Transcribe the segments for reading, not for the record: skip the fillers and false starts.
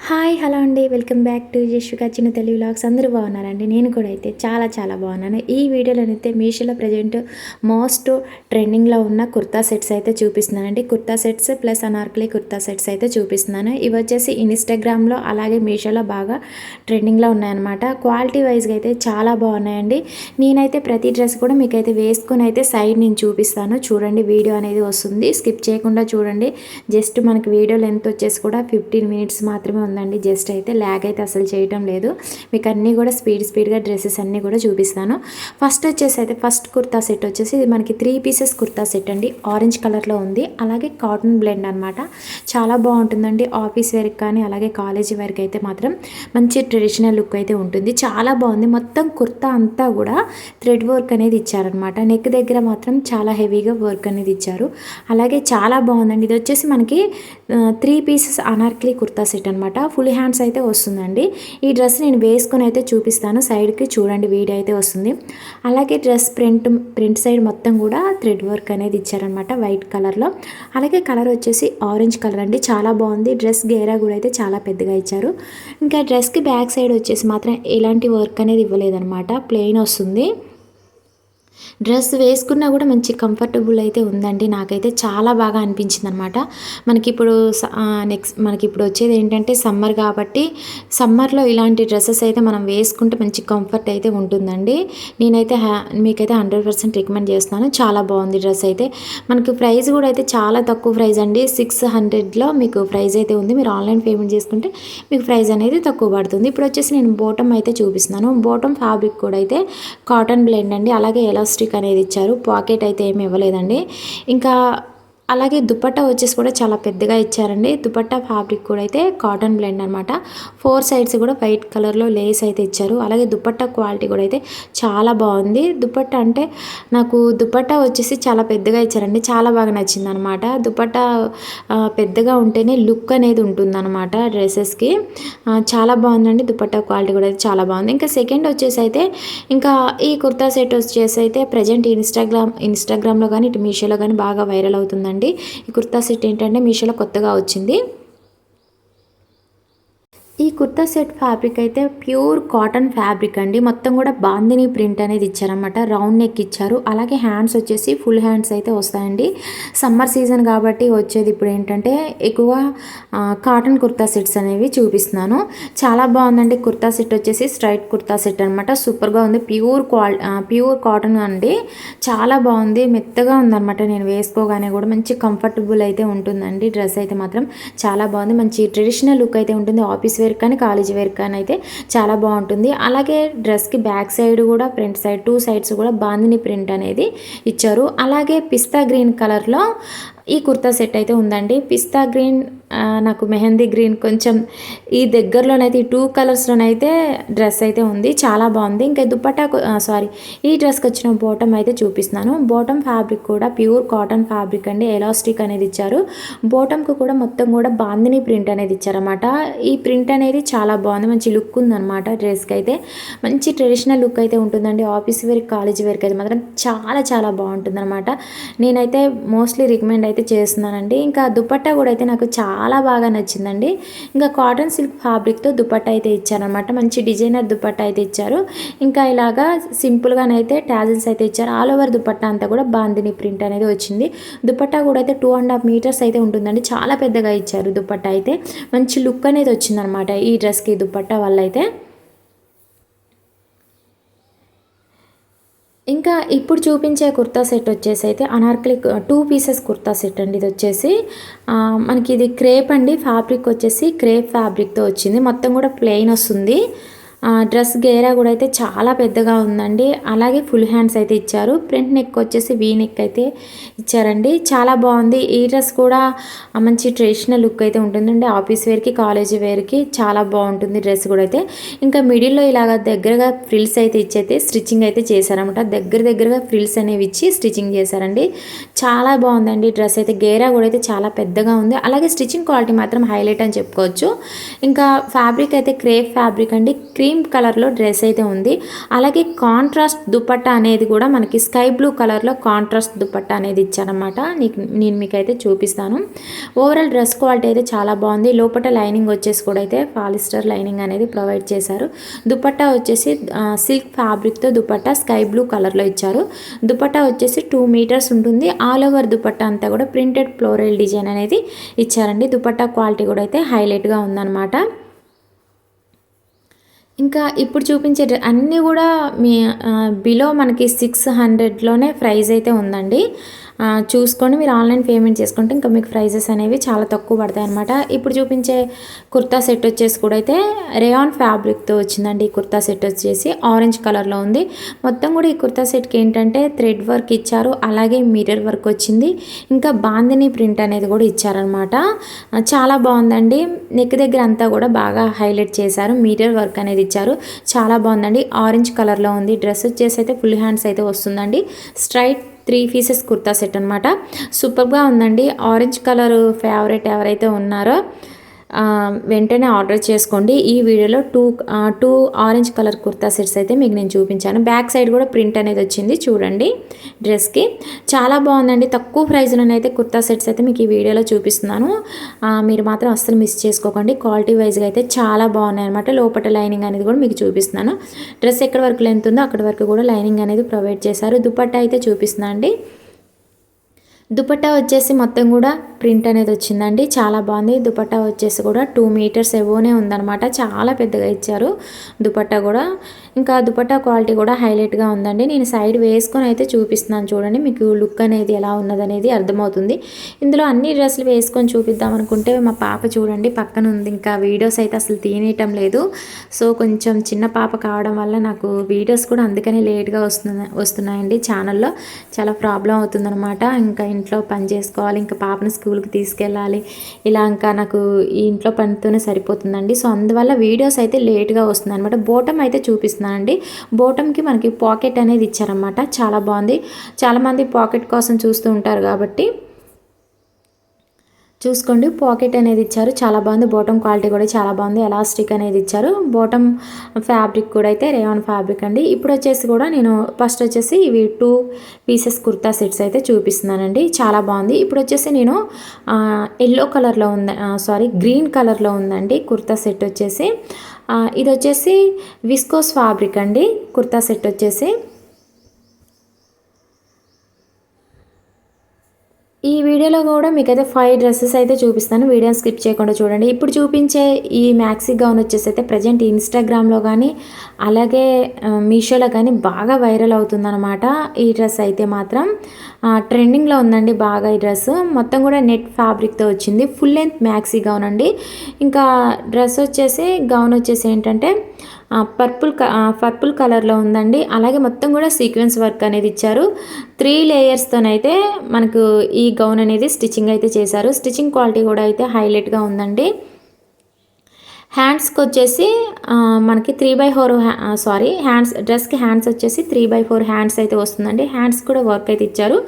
Hi hello అండి, welcome back to యశుగా చిన్న Telugu vlogs. అందరూ బాగున్నారండి. నేను కూడా అయితే చాలా బాగున్నాను. ఈ వీడియోలోనైతే మీషోలో ప్రజెంట్ మోస్ట్ ట్రెండింగ్లో ఉన్న కుర్తా సెట్స్ అయితే చూపిస్తున్నానండి. Kurta sets plus Anarkali kurta sets అయితే చూపిస్తున్నాను. ఇవి వచ్చేసి ఇన్స్టాగ్రామ్లో అలాగే మీషోలో బాగా ట్రెండింగ్లో ఉన్నాయన్నమాట. క్వాలిటీ వైజ్గా అయితే చాలా బాగున్నాయండి. నేనైతే ప్రతి డ్రెస్ కూడా మీకైతే వేసుకొని అయితే సైడ్ నేను చూపిస్తాను. చూడండి, వీడియో అనేది వస్తుంది, స్కిప్ చేయకుండా చూడండి. జస్ట్ మనకి వీడియో లెంత్ వచ్చేసి కూడా 15 మినిట్స్ మాత్రమే ఉందండి. జస్ట్ అయితే ల్యాగ్ అయితే అసలు చేయటం లేదు. మీకు అన్నీ కూడా స్పీడ్గా డ్రెస్సెస్ అన్నీ కూడా చూపిస్తాను. ఫస్ట్ వచ్చేసి అయితే ఫస్ట్ కుర్తా సెట్ వచ్చేసి ఇది మనకి 3 పీసెస్ కుర్తా సెట్ అండి. ఆరెంజ్ కలర్లో ఉంది. అలాగే కాటన్ బ్లెండ్ అనమాట. చాలా బాగుంటుందండి. ఆఫీస్ వేర్కి కానీ అలాగే కాలేజీ వేర్కి అయితే మాత్రం మంచి ట్రెడిషనల్ లుక్ అయితే ఉంటుంది. చాలా బాగుంది. మొత్తం కుర్తా అంతా కూడా థ్రెడ్ వర్క్ అనేది ఇచ్చారనమాట. నెక్ దగ్గర మాత్రం చాలా హెవీగా వర్క్ అనేది ఇచ్చారు. అలాగే చాలా బాగుందండి. ఇది వచ్చేసి మనకి 3 పీసెస్ అనార్కలి కుర్తా సెట్ అనమాట. ఫుల్ హ్యాండ్స్ అయితే వస్తుందండి. ఈ డ్రెస్ నేను వేసుకొని అయితే చూపిస్తాను. సైడ్కి చూడండి, వీడియో అయితే వస్తుంది. అలాగే డ్రెస్ ప్రింట్ సైడ్ మొత్తం కూడా థ్రెడ్ వర్క్ అనేది ఇచ్చారనమాట వైట్ కలర్లో. అలాగే కలర్ వచ్చేసి ఆరెంజ్ కలర్ అండి. చాలా బాగుంది. డ్రెస్ గేరా కూడా అయితే చాలా పెద్దగా ఇచ్చారు. ఇంకా డ్రెస్కి బ్యాక్ సైడ్ వచ్చేసి మాత్రం ఎలాంటి వర్క్ అనేది ఇవ్వలేదన్నమాట. ప్లెయిన్ వస్తుంది. డ్రెస్ వేసుకున్నా కూడా మంచి కంఫర్టబుల్ అయితే ఉందండి. నాకైతే చాలా బాగా అనిపించింది అనమాట. మనకిప్పుడు మనకిప్పుడు వచ్చేది ఏంటంటే సమ్మర్ కాబట్టి సమ్మర్లో ఇలాంటి డ్రెస్సెస్ అయితే మనం వేసుకుంటే మంచి కంఫర్ట్ అయితే ఉంటుందండి. నేనైతే మీకైతే 100% రికమెండ్ చేస్తున్నాను. చాలా బాగుంది డ్రెస్ అయితే. మనకి ప్రైస్ కూడా అయితే చాలా తక్కువ ప్రైస్ అండి. 600లో మీకు ప్రైస్ అయితే ఉంది. మీరు ఆన్లైన్ పేమెంట్ చేసుకుంటే మీకు ప్రైస్ అనేది తక్కువ పడుతుంది. ఇప్పుడు వచ్చేసి నేను బోటమ్ అయితే చూపిస్తున్నాను. బోటమ్ ఫ్యాబ్రిక్ కూడా అయితే కాటన్ బ్లెండ్ అండి. అలాగే ఎలాస్టిక్ అనేది ఇచ్చారు. పాకెట్ అయితే ఏమి ఇవ్వలేదండి. ఇంకా అలాగే దుపట్టా వచ్చేసి కూడా చాలా పెద్దగా ఇచ్చారండి. దుపట్టా ఫ్యాబ్రిక్ కూడా అయితే కాటన్ బ్లెండ్ అనమాట. 4 సైడ్స్ కూడా వైట్ కలర్లో లేస్ అయితే ఇచ్చారు. అలాగే దుపట్టా క్వాలిటీ కూడా అయితే చాలా బాగుంది. దుపట్టా అంటే నాకు దుపట్టా వచ్చేసి చాలా పెద్దగా ఇచ్చారండి. చాలా బాగా నచ్చింది అనమాట. దుపట్టా పెద్దగా ఉంటేనే లుక్ అనేది ఉంటుందన్నమాట డ్రెస్సెస్కి. చాలా బాగుందండి. దుపట్టా క్వాలిటీ కూడా అయితే చాలా బాగుంది. ఇంకా సెకండ్ వచ్చేసి అయితే ఇంకా ఈ కుర్తా సెట్ వచ్చేసి అయితే ప్రజెంట్ ఇన్స్టాగ్రామ్లో కానీ ఇటు మీషోలో కానీ బాగా వైరల్ అవుతుందండి. ఈ కుర్తా సెట్ ఏంటంటే మీషోలో కొత్తగా వచ్చింది. ఈ కుర్తా సెట్ ఫ్యాబ్రిక్ అయితే ప్యూర్ కాటన్ ఫ్యాబ్రిక్ అండి. మొత్తం కూడా బాందిని ప్రింట్ అనేది ఇచ్చారనమాట. రౌండ్ నెక్ ఇచ్చారు. అలాగే హ్యాండ్స్ వచ్చేసి ఫుల్ హ్యాండ్స్ అయితే వస్తాయండి. సమ్మర్ సీజన్ కాబట్టి వచ్చేది ఇప్పుడు ఏంటంటే ఎక్కువ కాటన్ కుర్తా సెట్స్ అనేవి చూపిస్తున్నాను. చాలా బాగుందండి. కుర్తా సెట్ వచ్చేసి స్ట్రైట్ కుర్తా సెట్ అనమాట. సూపర్గా ఉంది. ప్యూర్ కాటన్ అండి. చాలా బాగుంది. మెత్తగా ఉందన్నమాట. నేను వేసుకోగానే కూడా మంచి కంఫర్టబుల్ అయితే ఉంటుందండి. డ్రెస్ అయితే మాత్రం చాలా బాగుంది. మంచి ట్రెడిషనల్ లుక్ అయితే ఉంటుంది. ఆఫీస్ వేర్ కానీ కాలేజ్ వేర్ కానీ అయితే చాలా బాగుంటుంది. అలాగే డ్రెస్కి బ్యాక్ సైడ్ కూడా ఫ్రంట్ సైడ్ 2 సైడ్స్ కూడా బాందిని ప్రింట్ అనేది ఇచ్చారు. అలాగే పిస్తా గ్రీన్ కలర్లో ఈ కుర్తా సెట్ అయితే ఉందండి. పిస్తా గ్రీన్, నాకు మెహందీ గ్రీన్, కొంచెం ఈ దగ్గరలోనైతే ఈ 2 కలర్స్లోనైతే డ్రెస్ అయితే ఉంది. చాలా బాగుంది. ఇంకా దుపట్టా ఈ డ్రెస్కి వచ్చిన బాటమ్ అయితే చూపిస్తున్నాను. బాటమ్ ఫ్యాబ్రిక్ కూడా ప్యూర్ కాటన్ ఫ్యాబ్రిక్ అండి. ఎలాస్టిక్ అనేది ఇచ్చారు. బాటమ్కి కూడా మొత్తం కూడా బాందిని ప్రింట్ అనేది ఇచ్చారన్నమాట. ఈ ప్రింట్ అనేది చాలా బాగుంది. మంచి లుక్ ఉందన్నమాట. డ్రెస్కి అయితే మంచి ట్రెడిషనల్ లుక్ అయితే ఉంటుందండి. ఆఫీస్ వేర్ కాలేజ్ వేర్కి అయితే మాత్రం చాలా బాగుంటుంది అనమాట. నేనైతే మోస్ట్లీ రికమెండ్ అయితే చేస్తున్నానండి. ఇంకా దుపట్టా కూడా అయితే నాకు చాలా బాగా నచ్చిందండి. ఇంకా కాటన్ సిల్క్ ఫ్యాబ్రిక్తో దుపట్టా అయితే ఇచ్చారనమాట. మంచి డిజైనర్ దుపట్టా అయితే ఇచ్చారు. ఇంకా ఇలాగా సింపుల్గానైతే టాజిల్స్ అయితే ఇచ్చారు. ఆల్ ఓవర్ దుపట్టా అంతా కూడా బాందిని ప్రింట్ అనేది వచ్చింది. దుపట్టా కూడా అయితే 2.5 మీటర్స్ అయితే ఉంటుందండి. చాలా పెద్దగా ఇచ్చారు దుపట్టా అయితే. మంచి లుక్ అనేది వచ్చిందనమాట ఈ డ్రెస్కి దుపట్టా వల్ల అయితే. ఇంకా ఇప్పుడు చూపించే కుర్తా సెట్ వచ్చేసి అయితే అనార్కలి 2 పీసెస్ కుర్తా సెట్ అండి. ఇది వచ్చేసి మనకి ఇది క్రేప్ అండి. ఫ్యాబ్రిక్ వచ్చేసి క్రేప్ ఫ్యాబ్రిక్తో వచ్చింది. మొత్తం కూడా ప్లెయిన్ వస్తుంది. డ్రెస్ గేరా కూడా అయితే చాలా పెద్దగా ఉందండి. అలాగే ఫుల్ హ్యాండ్స్ అయితే ఇచ్చారు. ఫ్రంట్ నెక్ వచ్చేసి వీ నెక్ అయితే ఇచ్చారండి. చాలా బాగుంది. ఈ డ్రెస్ కూడా మంచి ట్రెడిషనల్ లుక్ అయితే ఉంటుందండి. ఆఫీస్ వేర్కి కాలేజీ వేర్కి చాలా బాగుంటుంది డ్రెస్ కూడా అయితే. ఇంకా మిడిల్లో ఇలాగ దగ్గరగా ఫ్రిల్స్ అయితే ఇచ్చైతే స్టిచ్చింగ్ అయితే చేశారనమాట. దగ్గరగా ఫ్రిల్స్ అనేవి ఇచ్చి స్టిచ్చింగ్ చేశారండి. చాలా బాగుందండి డ్రెస్ అయితే. గేరా కూడా అయితే చాలా పెద్దగా ఉంది. అలాగే స్టిచ్చింగ్ క్వాలిటీ మాత్రం హైలైట్ అని చెప్పుకోవచ్చు. ఇంకా ఫ్యాబ్రిక్ అయితే క్రేప్ ఫ్యాబ్రిక్ అండి. క్రీమ్ క్రీమ్ కలర్లో డ్రెస్ అయితే ఉంది. అలాగే కాంట్రాస్ట్ దుపట్టా అనేది కూడా మనకి స్కై బ్లూ కలర్లో కాంట్రాస్ట్ దుపట్టా అనేది ఇచ్చారనమాట. నేను మీకైతే చూపిస్తాను. ఓవరాల్ డ్రెస్ క్వాలిటీ అయితే చాలా బాగుంది. లోపల లైనింగ్ వచ్చేసి కూడా అయితే పాలిస్టర్ లైనింగ్ అనేది ప్రొవైడ్ చేశారు. దుపట్టా వచ్చేసి సిల్క్ ఫ్యాబ్రిక్తో దుపట్టా స్కై బ్లూ కలర్లో ఇచ్చారు. దుపట్టా వచ్చేసి 2 మీటర్స్ ఉంటుంది. ఆల్ ఓవర్ దుపట్టా అంతా కూడా ప్రింటెడ్ ఫ్లోరల్ డిజైన్ అనేది ఇచ్చారండి. దుపట్టా క్వాలిటీ కూడా అయితే హైలైట్గా ఉందన్నమాట. ఇంకా ఇప్పుడు చూపించే అన్నీ కూడా మీ బిలో మనకి 600లోనే ప్రైస్ అయితే ఉందండి. చూసుకొని మీరు ఆన్లైన్ పేమెంట్ చేసుకుంటే ఇంకా మీకు ప్రైజెస్ అనేవి చాలా తక్కువ పడతాయి అనమాట. ఇప్పుడు చూపించే కుర్తా సెట్ వచ్చేసి కూడా అయితే రేయాన్ ఫ్యాబ్రిక్తో వచ్చిందండి. ఈ కుర్తా సెట్ వచ్చేసి ఆరెంజ్ కలర్లో ఉంది. మొత్తం కూడా ఈ కుర్తా సెట్కి ఏంటంటే థ్రెడ్ వర్క్ ఇచ్చారు, అలాగే మిర్రర్ వర్క్ వచ్చింది, ఇంకా బాందిని ప్రింట్ అనేది కూడా ఇచ్చారనమాట. చాలా బాగుందండి. నెక్ దగ్గర అంతా కూడా బాగా హైలైట్ చేశారు, మిర్రర్ వర్క్ అనేది ఇచ్చారు. చాలా బాగుందండి. ఆరెంజ్ కలర్లో ఉంది. డ్రెస్ వచ్చేసి అయితే ఫుల్ హ్యాండ్స్ అయితే వస్తుందండి. స్ట్రైట్ 3 పీసెస్ కుర్తా సెట్ అనమాట. సూపర్గా ఉందండి. ఆరెంజ్ కలర్ ఫేవరెట్ ఎవరైతే ఉన్నారో వెంటనే ఆర్డర్ చేసుకోండి. ఈ వీడియోలో two orange colour kurta sets అయితే మీకు నేను చూపించాను. బ్యాక్ సైడ్ కూడా ప్రింట్ అనేది వచ్చింది చూడండి డ్రెస్కి. చాలా బాగుందండి. తక్కువ ప్రైస్లోనైతే కుర్తా సెట్స్ అయితే మీకు ఈ వీడియోలో చూపిస్తున్నాను. మీరు మాత్రం అస్సలు మిస్ చేసుకోకండి. క్వాలిటీ వైజ్గా అయితే చాలా బాగున్నాయి అనమాట. లోపల లైనింగ్ అనేది కూడా మీకు చూపిస్తున్నాను. డ్రెస్ ఎక్కడి వరకు లెంత్ ఉందో అక్కడి వరకు కూడా లైనింగ్ అనేది ప్రొవైడ్ చేశారు. దుపట్టా అయితే చూపిస్తున్నా అండి. దుపట్టా వచ్చేసి మొత్తం కూడా ప్రింట్ అనేది వచ్చిందండి. చాలా బాగుంది. దుపట్టా వచ్చేసి కూడా 2 మీటర్స్ ఎబోనే ఉందన్నమాట. చాలా పెద్దగా ఇచ్చారు దుపట్టా కూడా. ఇంకా దుపట్టా క్వాలిటీ కూడా హైలైట్గా ఉందండి. నేను సైడ్ వేసుకొని అయితే చూపిస్తున్నాను చూడండి. మీకు లుక్ అనేది ఎలా ఉన్నదనేది అర్థమవుతుంది. ఇందులో అన్ని డ్రెస్సులు వేసుకొని చూపిద్దాం అనుకుంటే మా పాప చూడండి పక్కన ఉంది. ఇంకా వీడియోస్ అయితే అసలు తీయటం లేదు. సో కొంచెం చిన్న పాప కావడం వల్ల నాకు వీడియోస్ కూడా అందుకనే లేట్గా వస్తున్నాయండి. ఛానల్లో చాలా ప్రాబ్లం అవుతుందన్నమాట. ఇంకా ఇంట్లో పని చేసుకోవాలి, ఇంకా పాపను స్కూల్కి తీసుకెళ్ళాలి, ఇలా ఇంకా నాకు ఈ ఇంట్లో పనితోనే సరిపోతుందండి. సో అందువల్ల వీడియోస్ అయితే లేట్గా వస్తుంది అనమాట. బోటం అయితే చూపిస్తున్నానండి. బోటంకి మనకి పాకెట్ అనేది ఇచ్చారన్నమాట. చాలా బాగుంది. చాలామంది పాకెట్ కోసం చూస్తూ ఉంటారు కాబట్టి చూసుకోండి. పాకెట్ అనేది ఇచ్చారు. చాలా బాగుంది. బాటమ్ క్వాలిటీ కూడా చాలా బాగుంది. ఎలాస్టిక్ అనేది ఇచ్చారు. బాటమ్ ఫ్యాబ్రిక్ కూడా అయితే రేయాన్ ఫ్యాబ్రిక్ అండి. ఇప్పుడు వచ్చేసి కూడా నేను ఫస్ట్ వచ్చేసి ఇవి 2 పీసెస్ కుర్తా సెట్స్ అయితే చూపిస్తున్నానండి. చాలా బాగుంది. ఇప్పుడు వచ్చేసి నేను ఎల్లో కలర్లో గ్రీన్ కలర్లో ఉందండి కుర్తా సెట్ వచ్చేసి. ఇది వచ్చేసి విస్కోస్ ఫ్యాబ్రిక్ అండి. కుర్తా సెట్ వచ్చేసి ఈ వీడియోలో కూడా మీకైతే 5 డ్రెస్సెస్ అయితే చూపిస్తాను. వీడియోని స్కిప్ చేయకుండా చూడండి. ఇప్పుడు చూపించే ఈ మ్యాక్సీ గౌన్ వచ్చేసి అయితే ప్రజెంట్ ఇన్స్టాగ్రామ్లో కానీ అలాగే మీషోలో కానీ బాగా వైరల్ అవుతుందన్నమాట. ఈ డ్రెస్ అయితే మాత్రం ట్రెండింగ్లో ఉందండి బాగా. ఈ డ్రెస్ మొత్తం కూడా నెట్ ఫ్యాబ్రిక్తో వచ్చింది. ఫుల్ లెంత్ మ్యాక్సీ గౌన్ అండి. ఇంకా డ్రెస్ వచ్చేసి గౌన్ వచ్చేసి ఏంటంటే పర్పుల్ కలర్లో ఉందండి. అలాగే మొత్తం కూడా సీక్వెన్స్ వర్క్ అనేది ఇచ్చారు. 3 లేయర్స్తోనైతే మనకు ఈ గౌన్ అనేది స్టిచ్చింగ్ అయితే చేశారు. స్టిచ్చింగ్ క్వాలిటీ కూడా అయితే హైలైట్గా ఉందండి. హ్యాండ్స్కి వచ్చేసి మనకి 3/4 డ్రెస్కి హ్యాండ్స్ వచ్చేసి 3/4 హ్యాండ్స్ అయితే వస్తుందండి. హ్యాండ్స్ కూడా వర్క్ అయితే ఇచ్చారు.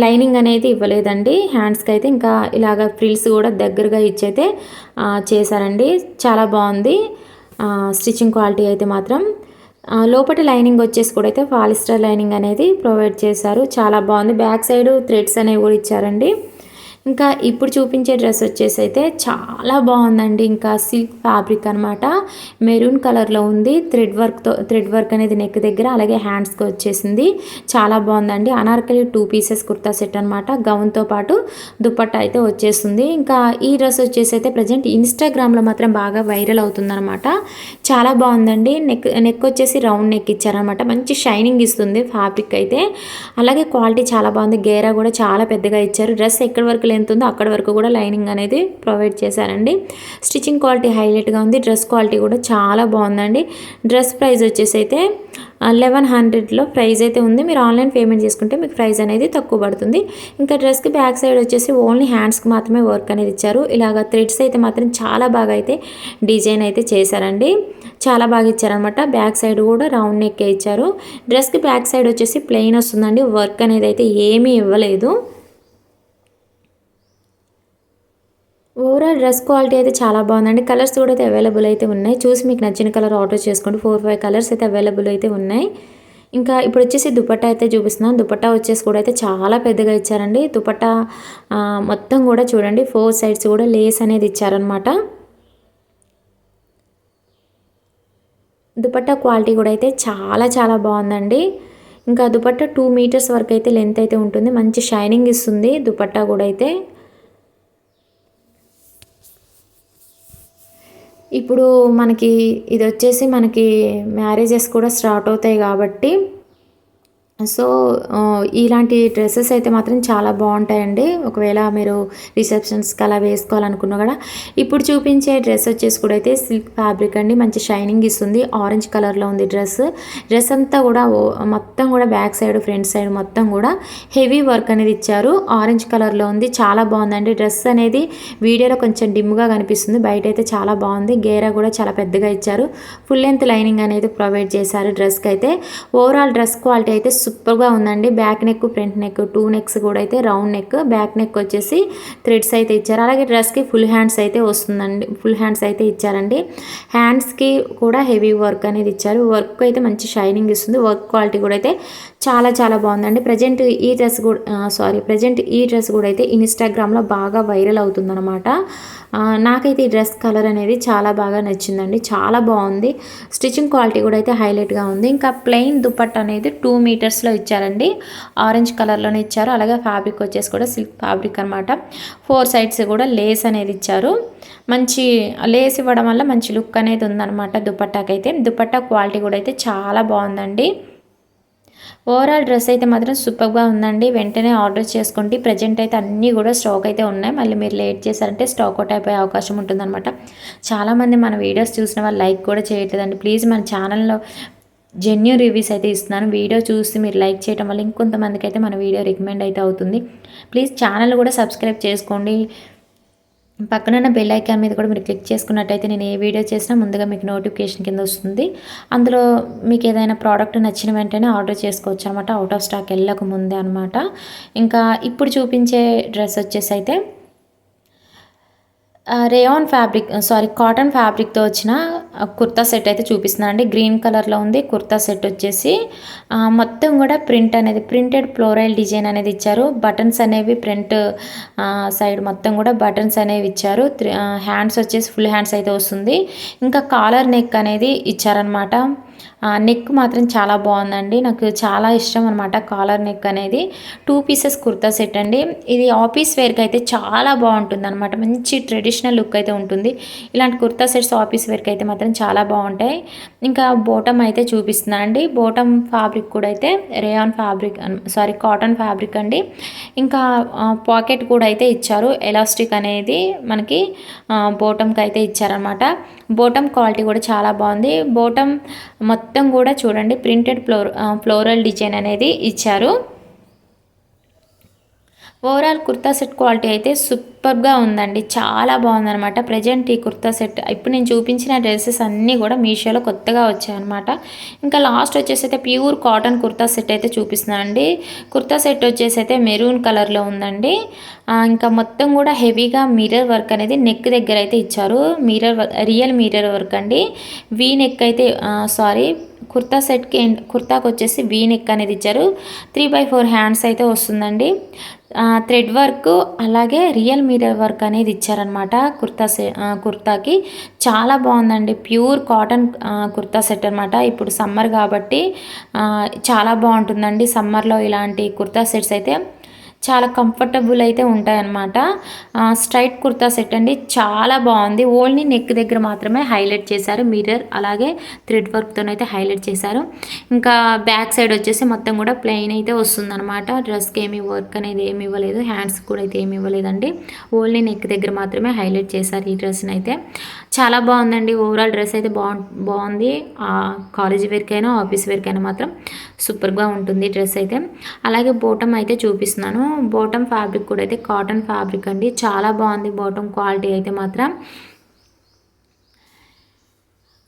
లైనింగ్ అనేది ఇవ్వలేదండి హ్యాండ్స్కి అయితే. ఇంకా ఇలాగ ఫ్రిల్స్ కూడా దగ్గరగా ఇచ్చైతే చేశారండి. చాలా బాగుంది స్టిచ్చింగ్ క్వాలిటీ అయితే మాత్రం. లోపల లైనింగ్ వచ్చేసి కూడా అయితే పాలిస్టర్ లైనింగ్ అనేది ప్రొవైడ్ చేశారు. చాలా బాగుంది. బ్యాక్ సైడ్ థ్రెడ్స్ అనేవి కూడా ఇచ్చారండి. ఇంకా ఇప్పుడు చూపించే డ్రెస్ వచ్చేసి అయితే చాలా బాగుందండి. ఇంకా సిల్క్ ఫ్యాబ్రిక్ అనమాట. మెరూన్ కలర్లో ఉంది. థ్రెడ్ వర్క్ అనేది నెక్ దగ్గర అలాగే హ్యాండ్స్కి వచ్చేసింది. చాలా బాగుందండి. అనార్కలి 2 పీసెస్ కుర్తా సెట్ అనమాట. గౌన్తో పాటు దుపట్టా అయితే వచ్చేస్తుంది. ఇంకా ఈ డ్రెస్ వచ్చేసి అయితే ప్రజెంట్ ఇన్స్టాగ్రామ్లో మాత్రం బాగా వైరల్ అవుతుందన్నమాట. చాలా బాగుందండి. నెక్ వచ్చేసి రౌండ్ నెక్ ఇచ్చారనమాట. మంచి షైనింగ్ ఇస్తుంది ఫ్యాబ్రిక్ అయితే. అలాగే క్వాలిటీ చాలా బాగుంది. గేరా కూడా చాలా పెద్దగా ఇచ్చారు. డ్రెస్ ఎక్కడి వరకు లెంత్ ఉందో అక్కడ వరకు కూడా లైనింగ్ అనేది ప్రొవైడ్ చేశారండి. స్టిచ్చింగ్ క్వాలిటీ హైలైట్గా ఉంది. డ్రెస్ క్వాలిటీ కూడా చాలా బాగుందండి. డ్రెస్ ప్రైస్ వచ్చేసి అయితే 1100లో ప్రైస్ అయితే ఉంది. మీరు ఆన్లైన్ పేమెంట్ చేసుకుంటే మీకు ప్రైస్ అనేది తక్కువ పడుతుంది. ఇంకా డ్రెస్కి బ్యాక్ సైడ్ వచ్చేసి ఓన్లీ హ్యాండ్స్కి మాత్రమే వర్క్ అనేది ఇచ్చారు. ఇలాగ థ్రెడ్స్ అయితే మాత్రం చాలా బాగా అయితే డిజైన్ అయితే చేశారండి. చాలా బాగా ఇచ్చారనమాట. బ్యాక్ సైడ్ కూడా రౌండ్ నెక్ ఇచ్చారు. డ్రెస్కి బ్యాక్ సైడ్ వచ్చేసి ప్లెయిన్ వస్తుందండి. వర్క్ అనేది అయితే ఏమీ ఇవ్వలేదు. ఓవరాల్ డ్రెస్ క్వాలిటీ అయితే చాలా బాగుందండి. కలర్స్ కూడా అయితే అవైలబుల్ అయితే ఉన్నాయి. చూసి మీకు నచ్చిన కలర్ ఆర్డర్ చేసుకోండి. 4, 5 కలర్స్ అయితే అవైలబుల్ అయితే ఉన్నాయి. ఇంకా ఇప్పుడు వచ్చేసి దుపట్టా అయితే చూపిస్తున్నాను. దుపట్టా వచ్చేసి కూడా అయితే చాలా పెద్దగా ఇచ్చారండి. దుపట్టా మొత్తం కూడా చూడండి 4 సైడ్స్ కూడా లేస్ అనేది ఇచ్చారనమాట. దుపట్టా క్వాలిటీ కూడా అయితే చాలా చాలా బాగుందండి. ఇంకా దుపట్టా 2 మీటర్స్ వరకు అయితే లెంత్ అయితే ఉంటుంది. మంచి షైనింగ్ ఇస్తుంది దుపట్టా కూడా అయితే. ఇప్పుడు మనకి ఇది వచ్చేసి మనకి మ్యారేజెస్ కూడా స్టార్ట్ అవుతాయి కాబట్టి సో ఇలాంటి డ్రెస్సెస్ అయితే మాత్రం చాలా బాగుంటాయండి. ఒకవేళ మీరు రిసెప్షన్స్కి అలా వేసుకోవాలనుకున్నా కూడా. ఇప్పుడు చూపించే డ్రెస్ వచ్చేసి కూడా అయితే సిల్క్ ఫ్యాబ్రిక్ అండి. మంచి షైనింగ్ ఇస్తుంది. ఆరెంజ్ కలర్లో ఉంది డ్రెస్ అంతా కూడా మొత్తం కూడా బ్యాక్ సైడ్ ఫ్రంట్ సైడ్ మొత్తం కూడా హెవీ వర్క్ అనేది ఇచ్చారు. ఆరెంజ్ కలర్లో ఉంది. చాలా బాగుందండి. డ్రెస్ అనేది వీడియోలో కొంచెం డిమ్గా కనిపిస్తుంది, బయట అయితే చాలా బాగుంది. గేరా కూడా చాలా పెద్దగా ఇచ్చారు. ఫుల్ లెంత్ లైనింగ్ అనేది ప్రొవైడ్ చేశారు డ్రెస్కి అయితే. ఓవరాల్ డ్రెస్ క్వాలిటీ అయితే సూపర్గా ఉందండి. Back neck front neck 2 necks కూడా అయితే రౌండ్ నెక్, బ్యాక్ నెక్ వచ్చేసి థ్రెడ్స్ అయితే ఇచ్చారు. అలాగే డ్రెస్కి ఫుల్ హ్యాండ్స్ అయితే వస్తుందండి. ఫుల్ హ్యాండ్స్ అయితే ఇచ్చారండి. హ్యాండ్స్కి కూడా హెవీ వర్క్ అనేది ఇచ్చారు. వర్క్ అయితే మంచి షైనింగ్ ఇస్తుంది. వర్క్ క్వాలిటీ కూడా అయితే చాలా చాలా బాగుందండి. ప్రజెంట్ ఈ డ్రెస్ కూడా అయితే ఇన్స్టాగ్రామ్లో బాగా వైరల్ అవుతుందన్నమాట. నాకైతే ఈ డ్రెస్ కలర్ అనేది చాలా బాగా నచ్చిందండి. చాలా బాగుంది. స్టిచ్చింగ్ క్వాలిటీ కూడా అయితే హైలైట్గా ఉంది. ఇంకా ప్లెయిన్ దుపట్ట అనేది 2 మీటర్స్లో ఇచ్చారండి. ఆరెంజ్ కలర్లోనే ఇచ్చారు. అలాగే ఫ్యాబ్రిక్ వచ్చేసి కూడా సిల్క్ ఫ్యాబ్రిక్ అనమాట. 4 సైడ్స్ కూడా లేస్ అనేది ఇచ్చారు. మంచి లేస్ ఇవ్వడం వల్ల మంచి లుక్ అనేది ఉందన్నమాట దుపట్టాకైతే. దుపట్టా క్వాలిటీ కూడా అయితే చాలా బాగుందండి. ఓవరాల్ డ్రెస్ అయితే మాత్రం సూపర్గా ఉందండి. వెంటనే ఆర్డర్ చేసుకోండి. ప్రజెంట్ అయితే అన్నీ కూడా స్టాక్ అయితే ఉన్నాయి. మళ్ళీ మీరు లేట్ చేశారంటే స్టాక్ అవుట్ అయిపోయే అవకాశం ఉంటుందన్నమాట. చాలామంది మన వీడియోస్ చూసిన వాళ్ళు లైక్ కూడా చేయట్లేదండి. ప్లీజ్ మన ఛానల్లో జెన్యూన్ రివ్యూస్ అయితే ఇస్తున్నాను. వీడియో చూసి మీరు లైక్ చేయడం వల్ల ఇంకొంతమందికి అయితే మన వీడియో రికమెండ్ అయితే అవుతుంది. ప్లీజ్ ఛానల్ కూడా సబ్స్క్రైబ్ చేసుకోండి. పక్కనున్న బెల్ ఐకాన్ మీద కూడా మీరు క్లిక్ చేసుకున్నట్టయితే నేను ఏ వీడియో చేసినా ముందుగా మీకు నోటిఫికేషన్ కింద వస్తుంది. అందులో మీకు ఏదైనా ప్రోడక్ట్ నచ్చిన వెంటనే ఆర్డర్ చేసుకోవచ్చు అనమాట. అవుట్ ఆఫ్ స్టాక్ వెళ్ళక ముందే అనమాట. ఇంకా ఇప్పుడు చూపించే డ్రెస్ వచ్చేసి అయితే కాటన్ ఫ్యాబ్రిక్తో వచ్చిన కుర్తా సెట్ అయితే చూపిస్తున్నాను అండి. గ్రీన్ కలర్లో ఉంది కుర్తా సెట్ వచ్చేసి. మొత్తం కూడా ప్రింటెడ్ ఫ్లోరల్ డిజైన్ అనేది ఇచ్చారు. బటన్స్ అనేవి ఫ్రంట్ సైడ్ మొత్తం కూడా బటన్స్ అనేవి ఇచ్చారు. హ్యాండ్స్ వచ్చేసి ఫుల్ హ్యాండ్స్ అయితే వస్తుంది. ఇంకా కాలర్ నెక్ అనేది ఇచ్చారనమాట. నెక్ మాత్రం చాలా బాగుందండి. నాకు చాలా ఇష్టం అనమాట కాలర్ నెక్ అనేది. 2 పీసెస్ కుర్తా సెట్ అండి. ఇది ఆఫీస్ వేర్కి అయితే చాలా బాగుంటుంది అనమాట. మంచి ట్రెడిషనల్ లుక్ అయితే ఉంటుంది. ఇలాంటి కుర్తా సెట్స్ ఆఫీస్ వేర్కి అయితే మాత్రం చాలా బాగుంటాయి. ఇంకా బోటమ్ అయితే చూపిస్తున్నానండి. బోటమ్ ఫ్యాబ్రిక్ కూడా అయితే కాటన్ ఫ్యాబ్రిక్ అండి. ఇంకా పాకెట్ కూడా అయితే ఇచ్చారు. ఎలాస్టిక్ అనేది మనకి బోటమ్కి అయితే ఇచ్చారనమాట. బోటమ్ క్వాలిటీ కూడా చాలా బాగుంది. బోటమ్ మొత్తం కూడా చూడండి ప్రింటెడ్ ఫ్లోరల్ డిజైన్ అనేది ఇచ్చారు. ఓవరాల్ కుర్తా సెట్ క్వాలిటీ అయితే సూపర్గా ఉందండి. చాలా బాగుందనమాట. ప్రజెంట్ ఈ కుర్తా సెట్ ఇప్పుడు నేను చూపించిన డ్రెస్సెస్ అన్నీ కూడా మీషోలో కొత్తగా వచ్చాయన్నమాట. ఇంకా లాస్ట్ వచ్చేసి అయితే ప్యూర్ కాటన్ కుర్తా సెట్ అయితే చూపిస్తున్నానండి. కుర్తా సెట్ వచ్చేసి అయితే మెరూన్ కలర్లో ఉందండి. ఇంకా మొత్తం కూడా హెవీగా మిర్రర్ వర్క్ అనేది నెక్ దగ్గర అయితే ఇచ్చారు. రియల్ మిర్రర్ వర్క్ అండి. వీ నెక్ అయితే కుర్తాకి వచ్చేసి వీ నెక్ అనేది ఇచ్చారు. 3/4 హ్యాండ్స్ అయితే వస్తుందండి. థ్రెడ్ వర్క్ అలాగే రియల్ మిర్రర్ వర్క్ అనేది ఇచ్చారనమాట కుర్తాకి. చాలా బాగుందండి. ప్యూర్ కాటన్ కుర్తా సెట్ అనమాట. ఇప్పుడు సమ్మర్ కాబట్టి చాలా బాగుంటుందండి. సమ్మర్లో ఇలాంటి కుర్తా సెట్స్ అయితే చాలా కంఫర్టబుల్ అయితే ఉంటాయన్నమాట. స్ట్రైట్ కుర్తా సెట్ అండి. చాలా బాగుంది. ఓన్లీ నెక్ దగ్గర మాత్రమే హైలైట్ చేశారు. మిర్రర్ అలాగే థ్రెడ్ వర్క్తోనైతే హైలైట్ చేశారు. ఇంకా బ్యాక్ సైడ్ వచ్చేసి మొత్తం కూడా ప్లెయిన్ అయితే వస్తుందన్నమాట. డ్రెస్కి ఏమి వర్క్ అనేది ఏమి ఇవ్వలేదు. హ్యాండ్స్ కూడా అయితే ఏమి ఇవ్వలేదండి. ఓన్లీ నెక్ దగ్గర మాత్రమే హైలైట్ చేశారు ఈ డ్రెస్ని అయితే. చాలా బాగుందండి. ఓవరాల్ డ్రెస్ అయితే బాగుంది. కాలేజ్ వేర్కైనా ఆఫీస్ వేర్కైనా మాత్రం సూపర్గా ఉంటుంది డ్రెస్ అయితే. అలాగే బోటమ్ అయితే చూపిస్తున్నాను. బోటమ్ ఫ్యాబ్రిక్ కూడా అయితే కాటన్ ఫ్యాబ్రిక్ అండి. చాలా బాగుంది బోటమ్ క్వాలిటీ అయితే మాత్రం.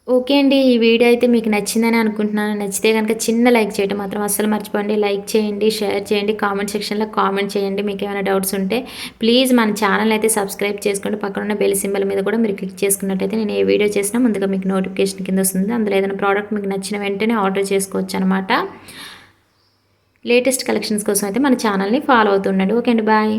ఓకే అండి. ఈ వీడియో అయితే మీకు నచ్చిందని అనుకుంటున్నాను. నచ్చితే గనక చిన్న లైక్ చేయడం మాత్రం అస్సలు మర్చిపోండి. లైక్ చేయండి, షేర్ చేయండి, కామెంట్ సెక్షన్‌లో కామెంట్ చేయండి. మీకేమైనా డౌట్స్ ఉంటే ప్లీజ్ మన ఛానెల్ అయితే సబ్స్క్రైబ్ చేసుకోండి. పక్కనున్న బెల్ సింబల్ మీద కూడా మీరు క్లిక్ చేసుకున్నట్టయితే నేను ఏ వీడియో చేసినా ముందుగా మీకు నోటిఫికేషన్ కింద వస్తుంది. అందులో ఏదైనా ప్రోడక్ట్ మీకు నచ్చిన వెంటనే ఆర్డర్ చేసుకోవచ్చనమాట. లేటెస్ట్ కలెక్షన్స్ కోసం అయితే మన ఛానల్‌ని ఫాలో అవుతుండండి. ఓకే అండి. బాయ్.